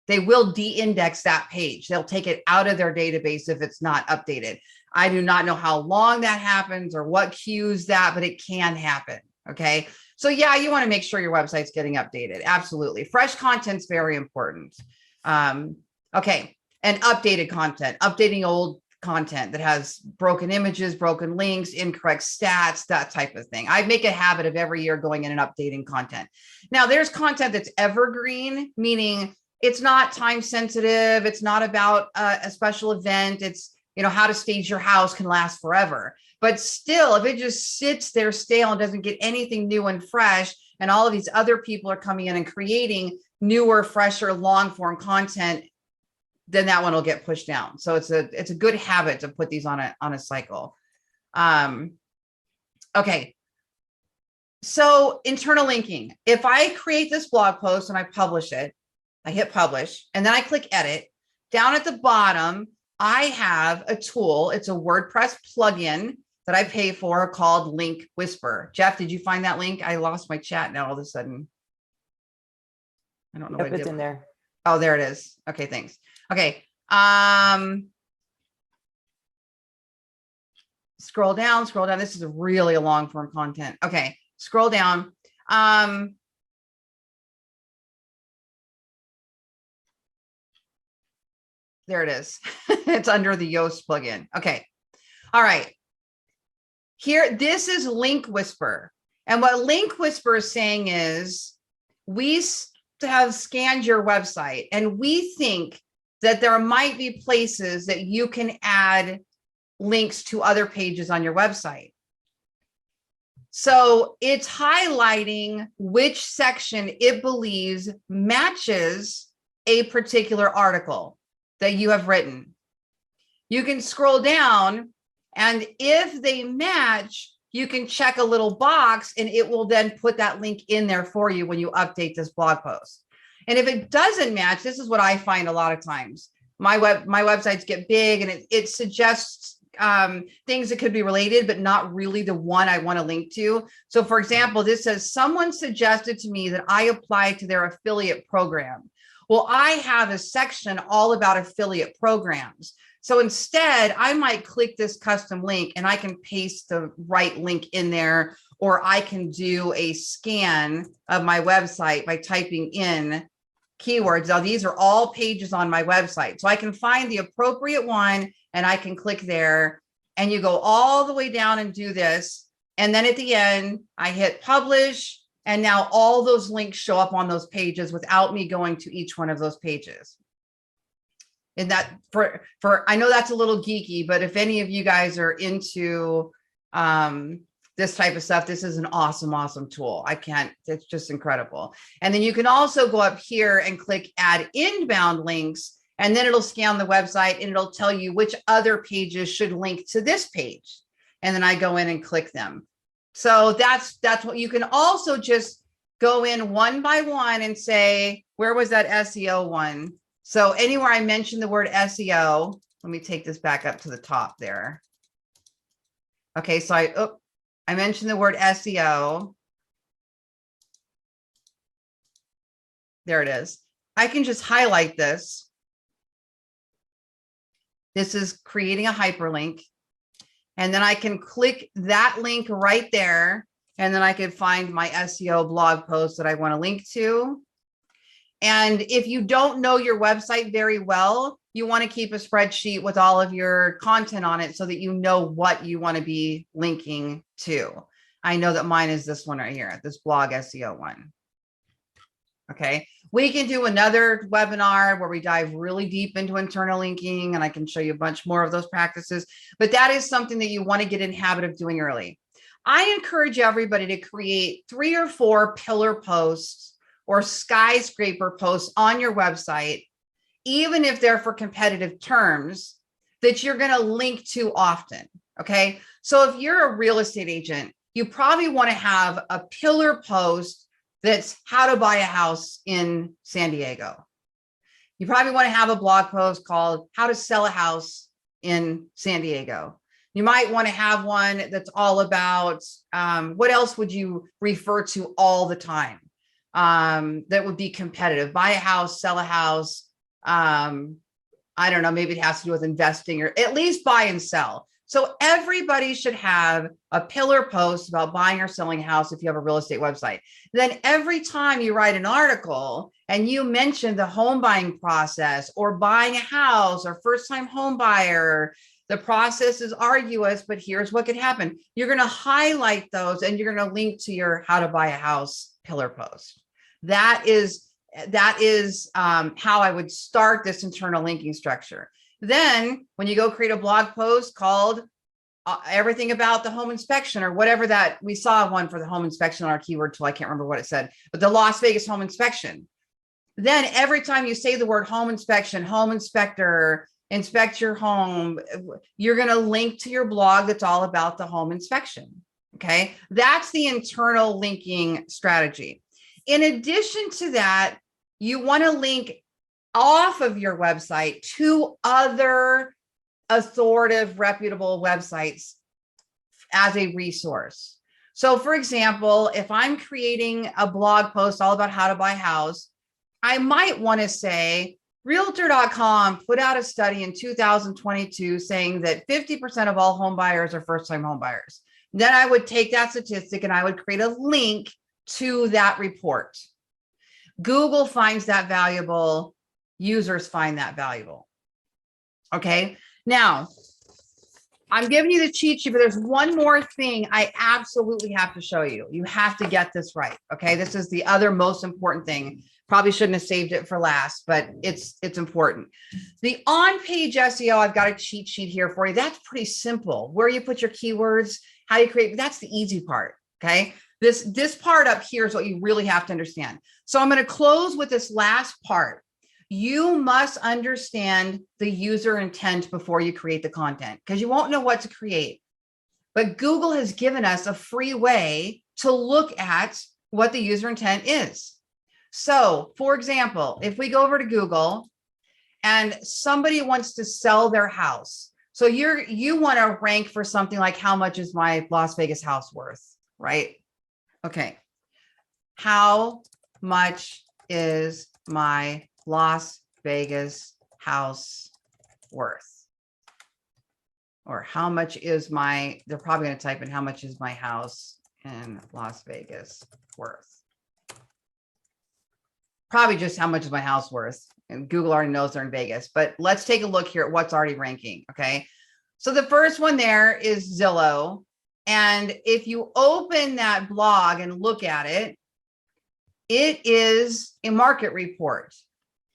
Speaker 1: They will de-index that page. They'll take it out of their database if it's not updated. I do not know how long that happens or what cues that, but it can happen. Okay. So yeah, you want to make sure your website's getting updated. Absolutely. Fresh content's very important. Okay. And updated content, updating old content that has broken images, broken links, incorrect stats, that type of thing. I make a habit of every year going in and updating content. Now there's content that's evergreen, meaning it's not time sensitive. It's not about a special event. It's, how to stage your house can last forever. But still, if it just sits there stale and doesn't get anything new and fresh, and all of these other people are coming in and creating newer, fresher, long form content, then that one will get pushed down. So it's a good habit to put these on a cycle. Okay. So internal linking. If I create this blog post and I publish it, I hit publish, and then I click edit. Down at the bottom, I have a tool. It's a WordPress plugin that I pay for called Link Whisper. Jeff, did you find that link? I lost my chat now all of a sudden. I don't know what
Speaker 2: it's in there.
Speaker 1: Oh, there it is. Okay, thanks. Okay. Scroll down. This is really a long form content. Okay. Scroll down. There it is. It's under the Yoast plugin. Okay. All right. Here, this is Link Whisper. And what Link Whisper is saying is we have scanned your website and we think that there might be places that you can add links to other pages on your website. So it's highlighting which section it believes matches a particular article that you have written. You can scroll down, and if they match, you can check a little box and it will then put that link in there for you when you update this blog post. And if it doesn't match, this is what I find a lot of times. My websites get big and it suggests things that could be related, but not really the one I want to link to. So for example, this says someone suggested to me that I apply to their affiliate program. Well, I have a section all about affiliate programs. So instead, I might click this custom link and I can paste the right link in there, or I can do a scan of my website by typing in keywords. Now, these are all pages on my website. So I can find the appropriate one and I can click there, and you go all the way down and do this. And then at the end, I hit publish. And now all those links show up on those pages without me going to each one of those pages. And that I know that's a little geeky, but if any of you guys are into this type of stuff, this is an awesome, awesome tool. It's just incredible. And then you can also go up here and click add inbound links, and then it'll scan the website and it'll tell you which other pages should link to this page. And then I go in and click them. So that's what you can also just go in one by one and say, where was that SEO one? So anywhere I mention the word SEO, let me take this back up to the top there. Okay, so I mentioned the word SEO. There it is. I can just highlight this. This is creating a hyperlink. And then I can click that link right there. And then I can find my SEO blog post that I want to link to. And if you don't know your website very well, you want to keep a spreadsheet with all of your content on it so that you know what you want to be linking to. I know that mine is this one right here, this blog SEO one. Okay, we can do another webinar where we dive really deep into internal linking, and I can show you a bunch more of those practices, but that is something that you want to get in habit of doing early. I encourage everybody to create 3 or 4 pillar posts or skyscraper posts on your website, even if they're for competitive terms, that you're going to link to often. Okay, so if you're a real estate agent, you probably want to have a pillar post that's how to buy a house in San Diego. You probably want to have a blog post called how to sell a house in San Diego. You might want to have one that's all about what else would you refer to all the time that would be competitive? Buy a house, sell a house. I don't know, maybe it has to do with investing, or at least buy and sell. So everybody should have a pillar post about buying or selling a house if you have a real estate website. Then every time you write an article and you mention the home buying process or buying a house or first-time home buyer, the process is arduous, but here's what could happen. You're going to highlight those and you're going to link to your how to buy a house pillar post. That is how I would start this internal linking structure. Then when you go create a blog post called everything about the home inspection, or whatever that we saw one for the home inspection on our keyword tool, I can't remember what it said, but the Las Vegas home inspection. Then every time you say the word home inspection, home inspector, inspect your home, you're going to link to your blog that's all about the home inspection. Okay, that's the internal linking strategy. In addition to that, you want to link off of your website to other authoritative, reputable websites as a resource. So for example, if I'm creating a blog post all about how to buy a house, I might want to say realtor.com put out a study in 2022 saying that 50% of all home buyers are first-time home buyers. Then I would take that statistic and I would create a link to that report. Google finds that valuable. Users find that valuable. Okay, now I'm giving you the cheat sheet, but there's one more thing I absolutely have to show you. You have to get this right. Okay, this is the other most important thing. Probably shouldn't have saved it for last, but it's important. The on-page SEO, I've got a cheat sheet here for you. That's pretty simple. Where you put your keywords, how you create, that's the easy part. Okay, this part up here is what you really have to understand. So I'm going to close with this last part. You must understand the user intent before you create the content, because you won't know what to create. But Google has given us a free way to look at what the user intent is. So for example, if we go over to Google and somebody wants to sell their house. So you want to rank for something like, how much is my Las Vegas house worth, right? Okay. How much is my Las Vegas house worth? Or how much is they're probably going to type in how much is my house in Las Vegas worth? Probably just how much is my house worth. And Google already knows they're in Vegas, but let's take a look here at what's already ranking. Okay. So the first one there is Zillow. And if you open that blog and look at it, it is a market report.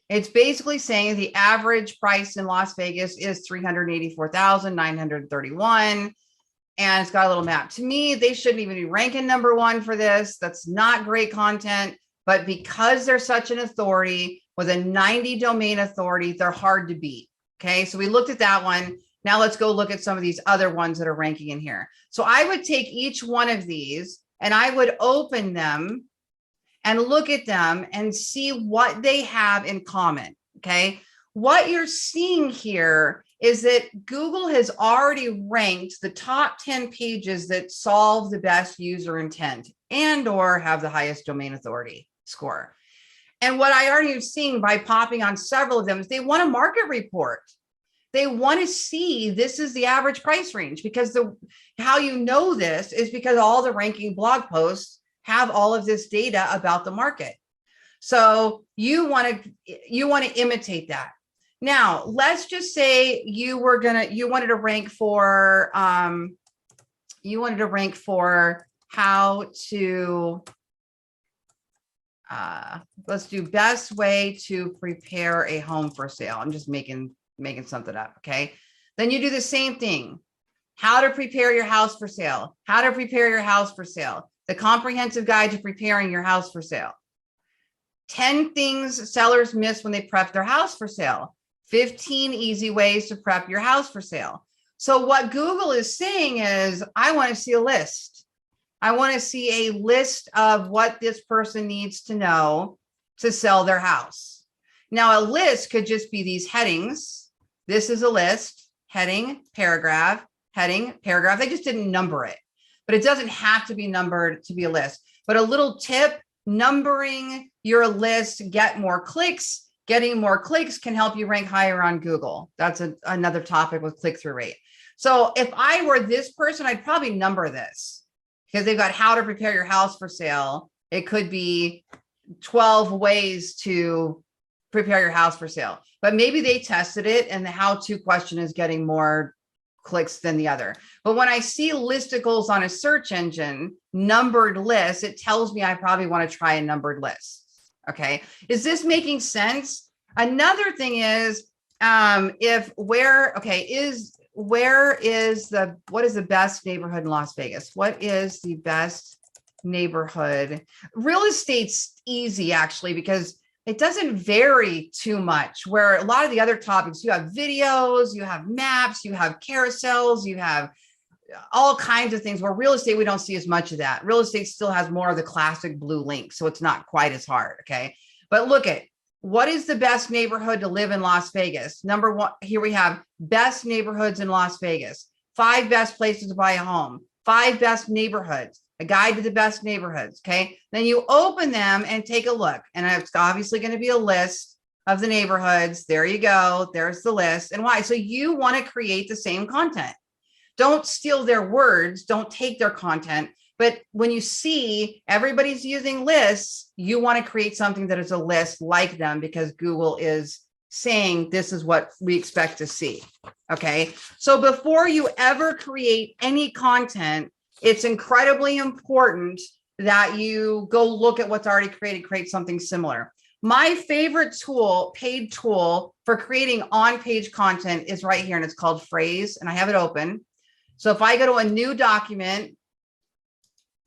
Speaker 1: It's basically saying the average price in Las Vegas is $384,931. And it's got a little map. To me, they shouldn't even be ranking #1 for this. That's not great content. But because they're such an authority with a 90 domain authority, they're hard to beat. Okay, so we looked at that one. Now let's go look at some of these other ones that are ranking in here. So I would take each one of these and I would open them and look at them and see what they have in common. Okay, what you're seeing here is that Google has already ranked the top 10 pages that solve the best user intent and or have the highest domain authority score. And what I already have seen by popping on several of them is they want a market report. They want to see this is the average price range, because how you know this is because all the ranking blog posts have all of this data about the market. So you want to imitate that. Now, let's just say you wanted to rank for how to let's do best way to prepare a home for sale. I'm just making something up. Okay. Then you do the same thing. How to prepare your house for sale. How to prepare your house for sale. The comprehensive guide to preparing your house for sale. 10 things sellers miss when they prep their house for sale. 15 easy ways to prep your house for sale. So what Google is saying is, I want to see a list. I want to see a list of what this person needs to know to sell their house. Now, a list could just be these headings. This is a list, heading, paragraph, heading, paragraph. They just didn't number it, but it doesn't have to be numbered to be a list. But a little tip, numbering your list, get more clicks. Getting more clicks can help you rank higher on Google. That's another topic with click-through rate. So if I were this person, I'd probably number this because they've got how to prepare your house for sale. It could be 12 ways to prepare your house for sale, but maybe they tested it and the how-to question is getting more clicks than the other. But when I see listicles on a search engine, numbered lists, it tells me I probably want to try a numbered list. Okay. Is this making sense? Another thing is, what is the best neighborhood in Las Vegas? What is the best neighborhood? Real estate's easy actually, because it doesn't vary too much, where a lot of the other topics, you have videos, you have maps, you have carousels, you have all kinds of things, where real estate, we don't see as much of that. Real estate still has more of the classic blue link, so it's not quite as hard. Okay. But look at what is the best neighborhood to live in Las Vegas. Number one, here we have best neighborhoods in Las Vegas, 5 best places to buy a home, 5 best neighborhoods, a guide to the best neighborhoods. Okay. Then you open them and take a look. And it's obviously going to be a list of the neighborhoods. There you go. There's the list. And why? So you want to create the same content. Don't steal their words. Don't take their content. But when you see everybody's using lists, you want to create something that is a list like them, because Google is saying this is what we expect to see. Okay. So before you ever create any content, it's incredibly important that you go look at what's already created, create something similar. My favorite tool, paid tool for creating on-page content is right here, and it's called Phrase, and I have it open. So if I go to a new document,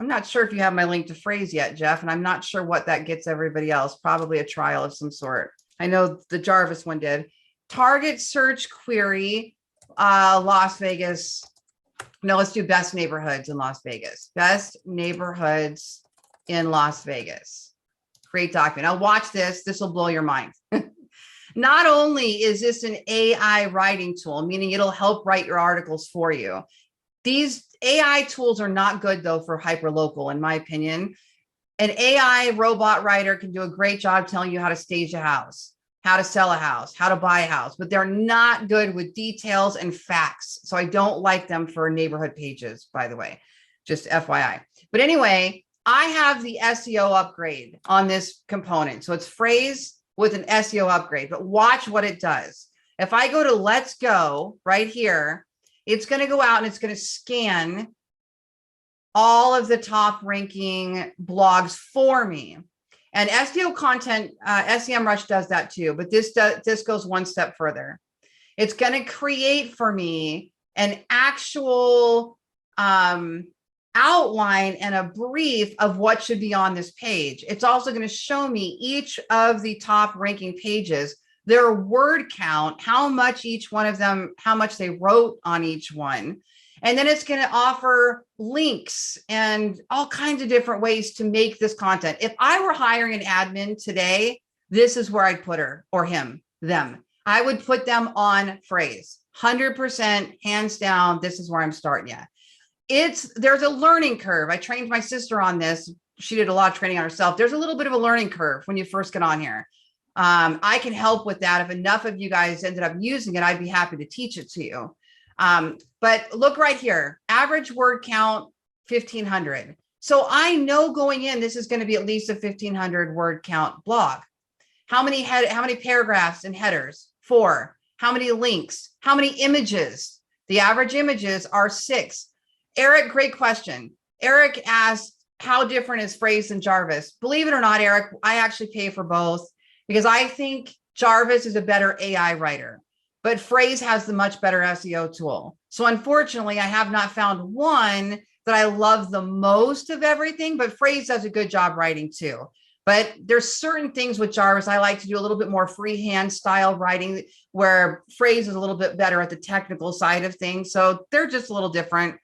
Speaker 1: I'm not sure if you have my link to Phrase yet, Jeff, and I'm not sure what that gets everybody else, probably a trial of some sort. I know the Jarvis one did. Target search query, Las Vegas. No, let's do best neighborhoods in Las Vegas. Best neighborhoods in Las Vegas. Create document. Now watch this. This will blow your mind. Not only is this an AI writing tool, meaning it'll help write your articles for you. These AI tools are not good though for hyperlocal, in my opinion. An AI robot writer can do a great job telling you how to stage a house. how to sell a house, how to buy a house, but they're not good with details and facts. So I don't like them for neighborhood pages, by the way, just FYI. But anyway, I have the SEO upgrade on this component. So it's phrase with an SEO upgrade, but watch what it does. If I go to Let's Go right here, it's going to go out and it's going to scan all of the top ranking blogs for me. And SEO content, SEMrush does that too, but this goes one step further. It's going to create for me an actual outline and a brief of what should be on this page. It's also going to show me each of the top ranking pages, their word count, how much each one of them, how much they wrote on each one. And then it's going to offer links and all kinds of different ways to make this content. If I were hiring an admin today, this is where I'd put her or him, them. I would put them on phrase, 100%, hands down. This is where I'm starting you. There's a learning curve. I trained my sister on this. She did a lot of training on herself. There's a little bit of a learning curve when you first get on here. I can help with that. If enough of you guys ended up using it, I'd be happy to teach it to you. But look right here, average word count, 1,500. So I know going in, this is going to be at least a 1,500 word count blog. How many paragraphs and headers? 4. How many links? How many images? The average images are 6. Eric, great question. Eric asked, how different is Phrase and Jarvis? Believe it or not, Eric, I actually pay for both because I think Jarvis is a better AI writer, but Phrase has the much better SEO tool. So unfortunately, I have not found one that I love the most of everything, but Phrase does a good job writing too. But there's certain things with Jarvis, I like to do a little bit more freehand style writing where Phrase is a little bit better at the technical side of things. So they're just a little different.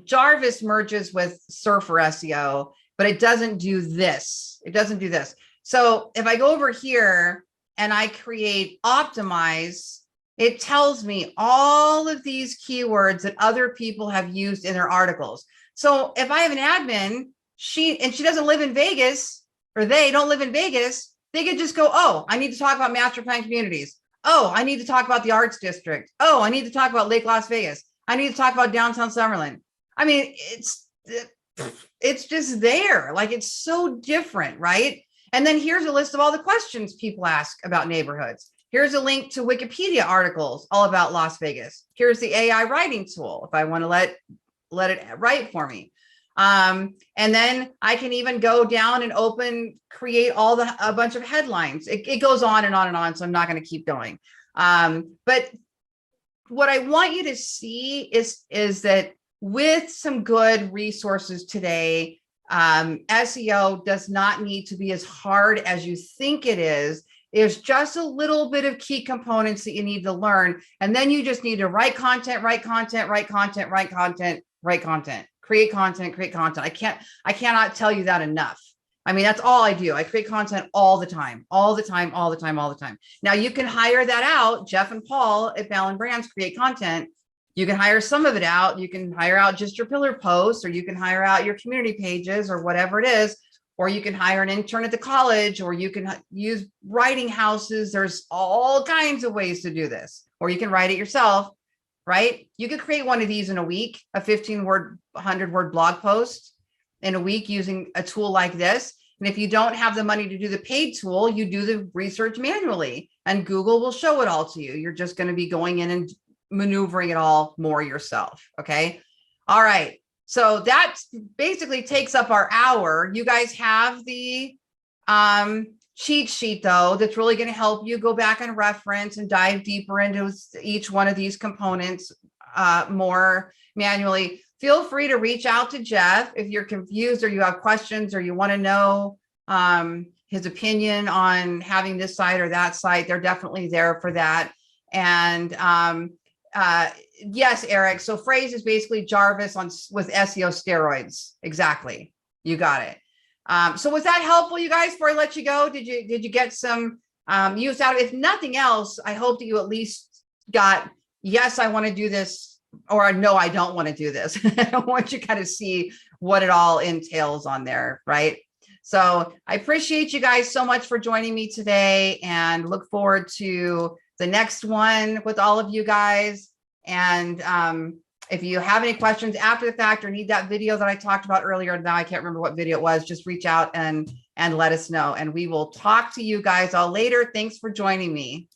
Speaker 1: Jarvis merges with Surfer SEO, but it doesn't do this. It doesn't do this. So if I go over here and I create optimize, it tells me all of these keywords that other people have used in their articles. So if I have an admin, she doesn't live in Vegas, or they don't live in Vegas, they could just go, oh, I need to talk about master plan communities. Oh, I need to talk about the arts district. Oh, I need to talk about Lake Las Vegas. I need to talk about downtown Summerlin. I mean, it's just there. Like, it's so different, right? And then here's a list of all the questions people ask about neighborhoods. Here's a link to Wikipedia articles all about Las Vegas. Here's the AI writing tool if I want to let it write for me. And then I can even go down and create a bunch of headlines. It goes on and on and on. So I'm not going to keep going. But what I want you to see is that with some good resources today, SEO does not need to be as hard as you think it is. There's just a little bit of key components that you need to learn. And then you just need to write content, create content. I cannot tell you that enough. I mean, that's all I do. I create content all the time. Now you can hire that out. Jeff and Paul at Ballen Brands create content. You can hire some of it out. You can hire out just your pillar posts, or you can hire out your community pages or whatever it is, or you can hire an intern at the college, or you can use writing houses. There's all kinds of ways to do this, or you can write it yourself, right? You could create one of these in a week, a 100-word blog post in a week using a tool like this. And if you don't have the money to do the paid tool, you do the research manually and Google will show it all to you. You're just going to be going in and maneuvering it all more yourself. Okay. All right. So that basically takes up our hour. You guys have the cheat sheet though, that's really going to help you go back and reference and dive deeper into each one of these components more manually. Feel free to reach out to Jeff if you're confused or you have questions or you want to know his opinion on having this site or that site. They're definitely there for that. And yes, Eric. So Phrase is basically Jarvis with SEO steroids. Exactly. You got it. So was that helpful, you guys, before I let you go? Did you get some use out of it? If nothing else, I hope that you at least got, yes, I want to do this, or no, I don't want to do this. I want you to kind of see what it all entails on there, right? So I appreciate you guys so much for joining me today, and look forward to the next one with all of you guys. And if you have any questions after the fact or need that video that I talked about earlier, now I can't remember what video it was, just reach out and let us know. And we will talk to you guys all later. Thanks for joining me.